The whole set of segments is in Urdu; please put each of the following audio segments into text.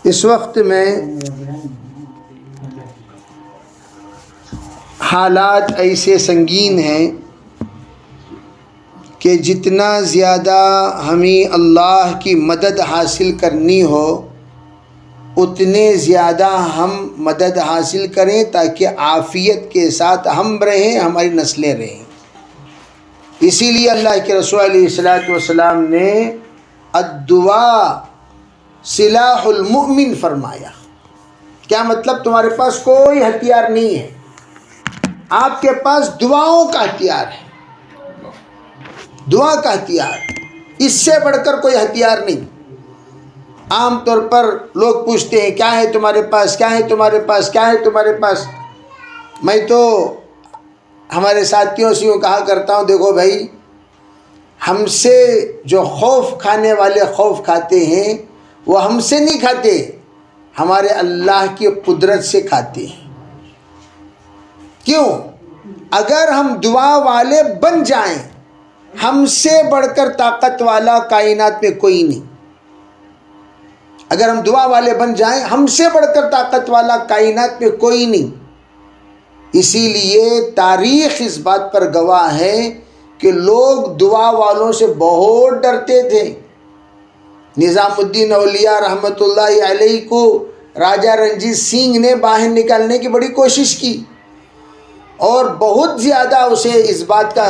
اس وقت میں حالات ایسے سنگین ہیں کہ جتنا زیادہ ہمیں اللہ کی مدد حاصل کرنی ہو اتنے زیادہ ہم مدد حاصل کریں تاکہ عافیت کے ساتھ ہم رہیں، ہماری نسلیں رہیں۔ اسی لیے اللہ کے رسول علیہ الصلوۃ والسلام نے الدعاء سلاح المؤمن فرمایا۔ کیا مطلب؟ تمہارے پاس کوئی ہتھیار نہیں ہے، آپ کے پاس دعاؤں کا ہتھیار ہے، دعا کا ہتھیار، اس سے بڑھ کر کوئی ہتھیار نہیں۔ عام طور پر لوگ پوچھتے ہیں کیا ہے تمہارے پاس، کیا ہے تمہارے پاس، کیا ہے تمہارے پاس۔ میں تو ہمارے ساتھیوں سے یوں کہا کرتا ہوں، دیکھو بھائی، ہم سے جو خوف کھانے والے خوف کھاتے ہیں وہ ہم سے نہیں کھاتے، ہمارے اللہ کی قدرت سے کھاتے ہیں۔ کیوں؟ اگر ہم دعا والے بن جائیں، ہم سے بڑھ کر طاقت والا کائنات میں کوئی نہیں۔ اگر ہم دعا والے بن جائیں، ہم سے بڑھ کر طاقت والا کائنات میں کوئی نہیں۔ اسی لیے تاریخ اس بات پر گواہ ہے کہ لوگ دعا والوں سے بہت ڈرتے تھے۔ نظام الدین اولیاء رحمۃ اللہ علیہ کو راجہ رنجیت سنگھ نے باہر نکالنے کی بڑی کوشش کی اور بہت زیادہ اسے اس بات کا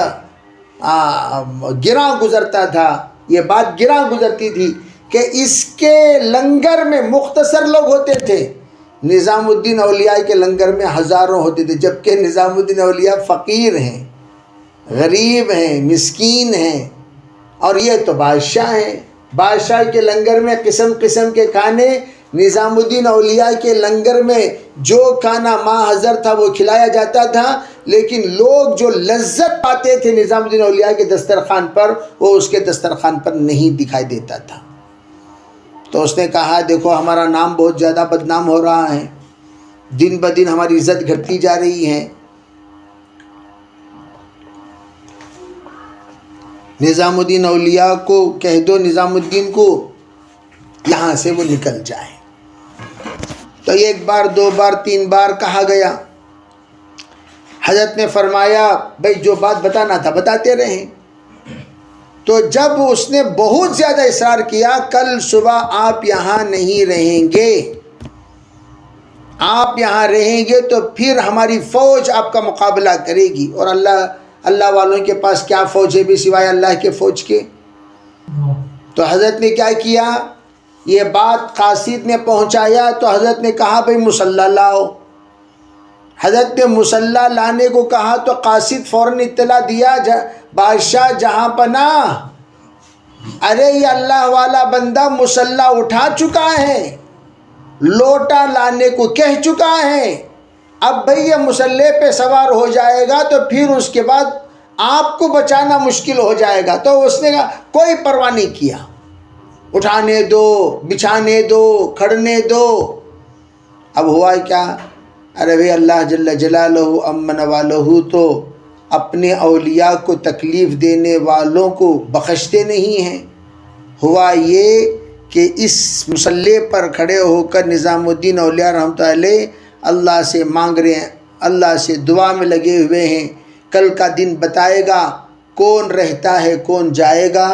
گراں گزرتا تھا، یہ بات گراں گزرتی تھی کہ اس کے لنگر میں مختصر لوگ ہوتے تھے، نظام الدین اولیاء کے لنگر میں ہزاروں ہوتے تھے، جبکہ نظام الدین اولیاء فقیر ہیں، غریب ہیں، مسکین ہیں، اور یہ تو بادشاہ ہیں۔ بادشاہ کے لنگر میں قسم قسم کے کھانے، نظام الدین اولیاء کے لنگر میں جو کھانا ما حضر تھا وہ کھلایا جاتا تھا، لیکن لوگ جو لذت پاتے تھے نظام الدین اولیاء کے دسترخوان پر، وہ اس کے دسترخوان پر نہیں دکھائی دیتا تھا۔ تو اس نے کہا دیکھو ہمارا نام بہت زیادہ بدنام ہو رہا ہے، دن بدن ہماری عزت گھٹتی جا رہی ہے، نظام الدین اولیاء کو کہہ دو، نظام الدین کو یہاں سے وہ نکل جائے۔ تو ایک بار، دو بار، تین بار کہا گیا۔ حضرت نے فرمایا بھائی جو بات بتانا تھا بتاتے رہیں۔ تو جب اس نے بہت زیادہ اصرار کیا، کل صبح آپ یہاں نہیں رہیں گے، آپ یہاں رہیں گے تو پھر ہماری فوج آپ کا مقابلہ کرے گی، اور اللہ والوں کے پاس کیا فوج ہے بھی سوائے اللہ کے فوج کے۔ تو حضرت نے کیا کیا، یہ بات قاصد نے پہنچایا تو حضرت نے کہا بھئی مسلح لاؤ۔ حضرت نے مسلح لانے کو کہا تو قاصد فوراً اطلاع دیا، بادشاہ جہاں پناہ، ارے یہ اللہ والا بندہ مسلح اٹھا چکا ہے، لوٹا لانے کو کہہ چکا ہے، اب بھئی یہ مسلح پہ سوار ہو جائے گا تو پھر اس کے بعد آپ کو بچانا مشکل ہو جائے گا۔ تو اس نے کہا کوئی پرواہ نہیں کیا، اٹھانے دو، بچھانے دو، کھڑنے دو۔ اب ہوا کیا، ارے بھئی اللہ جل جلالہ امن والہ تو اپنے اولیاء کو تکلیف دینے والوں کو بخشتے نہیں ہیں۔ ہوا یہ کہ اس مسلح پر کھڑے ہو کر نظام الدین اولیاء رحمۃ اللہ علیہ اللہ سے مانگ رہے ہیں، اللہ سے دعا میں لگے ہوئے ہیں، کل کا دن بتائے گا کون رہتا ہے کون جائے گا۔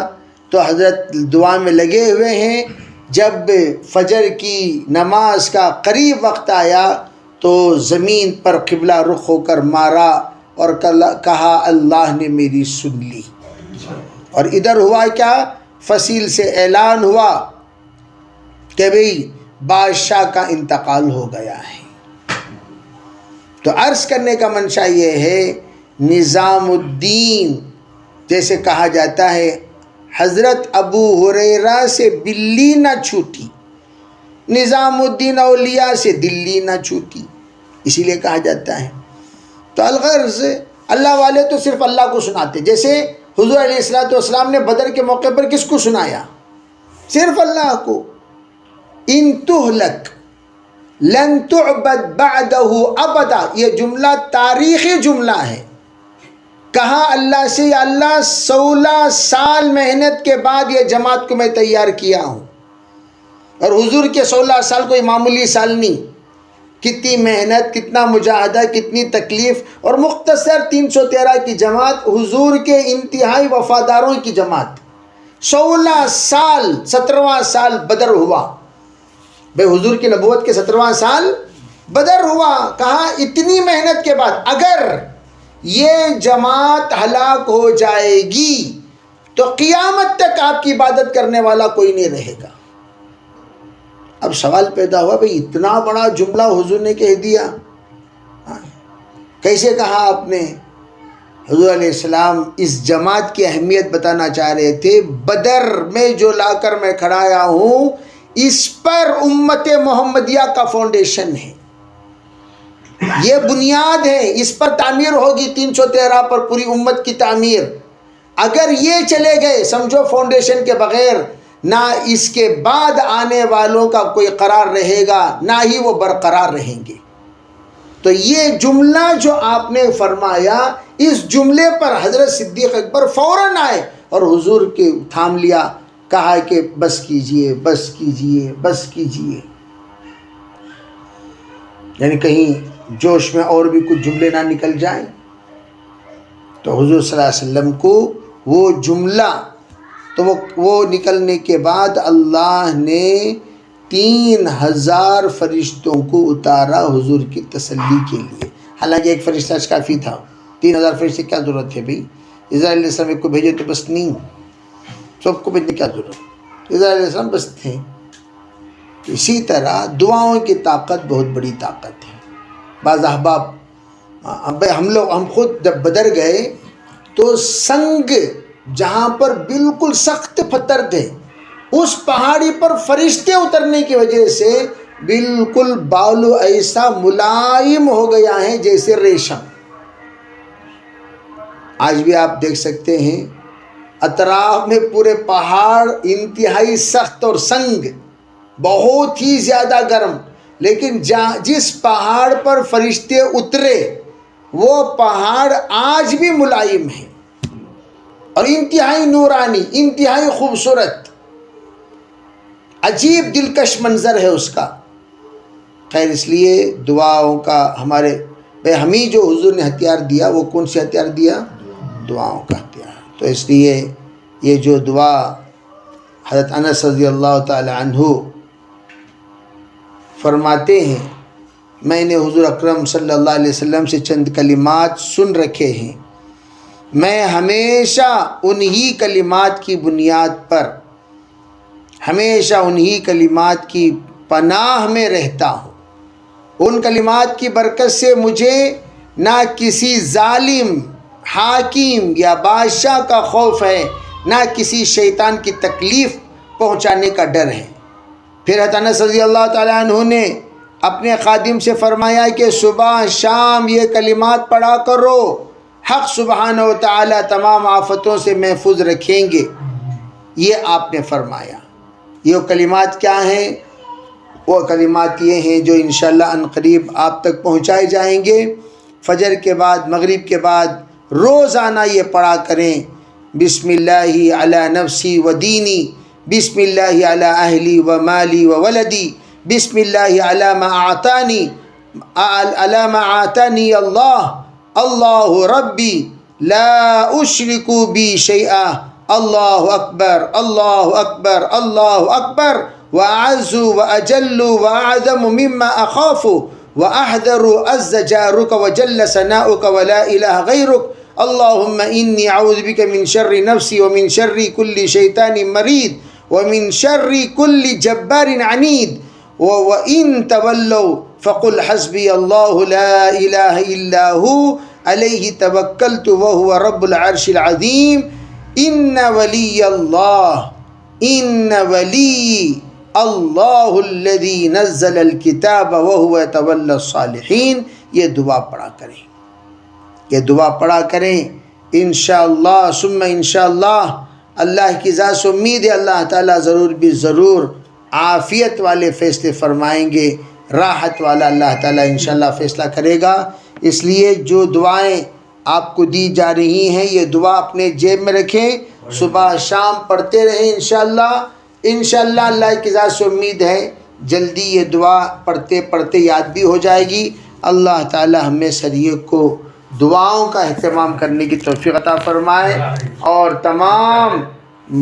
تو حضرت دعا میں لگے ہوئے ہیں۔ جب فجر کی نماز کا قریب وقت آیا تو زمین پر قبلہ رخ ہو کر مارا اور کہا اللہ نے میری سن لی۔ اور ادھر ہوا کیا، فصیل سے اعلان ہوا کہ بھئی بادشاہ کا انتقال ہو گیا ہے۔ تو عرض کرنے کا منشا یہ ہے، نظام الدین جیسے کہا جاتا ہے حضرت ابو ہریرہ سے بلی نہ چھوٹی، نظام الدین اولیاء سے دلی نہ چھوٹی، اسی لیے کہا جاتا ہے۔ تو الغرض اللہ والے تو صرف اللہ کو سناتے، جیسے حضور علیہ السلام نے بدر کے موقع پر کس کو سنایا؟ صرف اللہ کو۔ ان تہلک لن تعبد بعدہ ابدا، یہ جملہ تاریخی جملہ ہے۔ کہا اللہ سے، یا اللہ 16 سال محنت کے بعد یہ جماعت کو میں تیار کیا ہوں، اور حضور کے 16 سال کوئی معمولی سال نہیں. کتنی محنت، کتنا مجاہدہ، کتنی تکلیف، اور مختصر 313 کی جماعت، حضور کے انتہائی وفاداروں کی جماعت. 16 سال، 17واں سال بدر ہوا. بھئی حضور کی نبوت کے 17واں سال بدر ہوا. کہا اتنی محنت کے بعد اگر یہ جماعت ہلاک ہو جائے گی تو قیامت تک آپ کی عبادت کرنے والا کوئی نہیں رہے گا. اب سوال پیدا ہوا بھئی اتنا بڑا جملہ حضور نے کہہ دیا، کیسے کہا آپ نے؟ حضور علیہ السلام اس جماعت کی اہمیت بتانا چاہ رہے تھے. بدر میں جو لا کر میں کھڑایا ہوں اس پر امت محمدیہ کا فاؤنڈیشن ہے، یہ بنیاد ہے، اس پر تعمیر ہوگی 313 پر پوری امت کی تعمیر. اگر یہ چلے گئے سمجھو فاؤنڈیشن کے بغیر، نہ اس کے بعد آنے والوں کا کوئی قرار رہے گا، نہ ہی وہ برقرار رہیں گے. تو یہ جملہ جو آپ نے فرمایا، اس جملے پر حضرت صدیق اکبر فوراً آئے اور حضور کے تھام لیا، کہا کہ بس کیجئے، بس کیجئے، بس کیجئے. یعنی کہیں جوش میں اور بھی کچھ جملے نہ نکل جائیں. تو حضور صلی اللہ علیہ وسلم کو وہ جملہ، تو وہ نکلنے کے بعد اللہ نے 3000 فرشتوں کو اتارا حضور کی تسلی کے لیے. حالانکہ ایک فرشتہ کافی تھا، 3000 فرشتے کیا ضرورت ہے بھئی؟ اسرائیل علیہ السلام کو بھیجے تو بس نہیں، سب کو بھیجنے کیا ضرورت؟ اسرائیل علیہ السلام بس تھے. اسی طرح دعاؤں کی طاقت بہت بڑی طاقت ہے. بعض احباب، ہم خود جب بدر گئے تو سنگ جہاں پر بالکل سخت پتھر تھے، اس پہاڑی پر فرشتے اترنے کی وجہ سے بالکل بالو ایسا ملائم ہو گیا ہے جیسے ریشم. آج بھی آپ دیکھ سکتے ہیں اطراف میں پورے پہاڑ انتہائی سخت اور سنگ، بہت ہی زیادہ گرم، لیکن جس پہاڑ پر فرشتے اترے وہ پہاڑ آج بھی ملائم ہے اور انتہائی نورانی، انتہائی خوبصورت، عجیب دلکش منظر ہے اس کا. خیر، اس لیے دعاؤں کا ہمیں جو حضور نے ہتھیار دیا، وہ کون سے ہتھیار دیا؟ دعاؤں کا ہتھیار. تو اس لیے یہ جو دعا حضرت انس رضی اللہ تعالی عنہ فرماتے ہیں، میں نے حضور اکرم صلی اللہ علیہ وسلم سے چند کلمات سن رکھے ہیں، میں ہمیشہ انہی کلمات کی بنیاد پر، ہمیشہ انہی کلمات کی پناہ میں رہتا ہوں. ان کلمات کی برکت سے مجھے نہ کسی ظالم، حاکم یا بادشاہ کا خوف ہے، نہ کسی شیطان کی تکلیف پہنچانے کا ڈر ہے. پھر حضرت انس رضی اللہ تعالیٰ عنہ نے اپنے خادم سے فرمایا کہ صبح شام یہ کلمات پڑھا کرو، حق سبحانہ و تعالیٰ تمام آفتوں سے محفوظ رکھیں گے. یہ آپ نے فرمایا. یہ کلمات کیا ہیں؟ وہ کلمات یہ ہیں جو انشاءاللہ عنقریب آپ تک پہنچائے جائیں گے. فجر کے بعد، مغرب کے بعد روزانہ یہ پڑھا کریں. بسم اللہ علی نفسی و دینی، بسم اللہ علی اہلی و مالی و ولدی، بسم اللہ علی ما آتانی اللہ ربی لا اشرک بی شیئا، اللہ اکبر اللہ اکبر اللہ اکبر، واعز واجل واعظم مما اخاف واحذر عز جارک وجل ثناؤک ولا الہ غیرک، اللہم انی اعوذ بک من شر نفسی ومن شر کل شیطان مرید ومن شر کل جبار عنید، وَإِن تَوَلَّوْا فَقُلْ حَسْبِيَ اللَّهُ لَا إِلَهَ إِلَّا هُوَ عَلَيْهِ تَوَكَّلْتُ وَهُوَ رَبُّ الْعَرْشِ الْعَظِيمِ إِنَّ وَلِيَّ اللَّهُ الَّذِي نَزَّلَ الْكِتَابَ وَهُوَ يَتَوَلَّى الصَّالِحِينَ. یہ دعا پڑھا کریں، یہ دعا پڑھا کریں. انشاءاللہ ثم انشاءاللہ اللہ کی ذات سے امید ہے اللہ تعالیٰ ضرور بھی ضرور عافیت والے فیصلے فرمائیں گے، راحت والا اللہ تعالیٰ انشاءاللہ فیصلہ کرے گا. اس لیے جو دعائیں آپ کو دی جا رہی ہیں، یہ دعا اپنے جیب میں رکھیں، صبح شام پڑھتے رہیں انشاءاللہ. انشاءاللہ اللہ کی ذات سے امید ہے جلدی یہ دعا پڑھتے پڑھتے یاد بھی ہو جائے گی۔ اللہ تعالی ہمیں سریے کو دعاؤں کا اہتمام کرنے کی توفیق عطا فرمائے اور تمام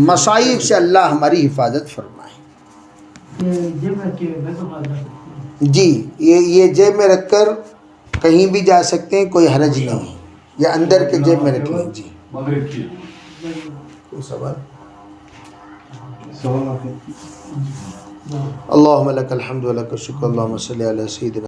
مصائب سے اللہ ہماری حفاظت فرمائے۔ جی یہ جیب میں رکھ کر کہیں بھی جا سکتے ہیں، کوئی حرج نہیں، یا اندر کے جیب میں رکھ لیں۔ جی کوئی سوال؟ اللہم لک الحمد و لک الشکر، اللہم صلی علی سیدنا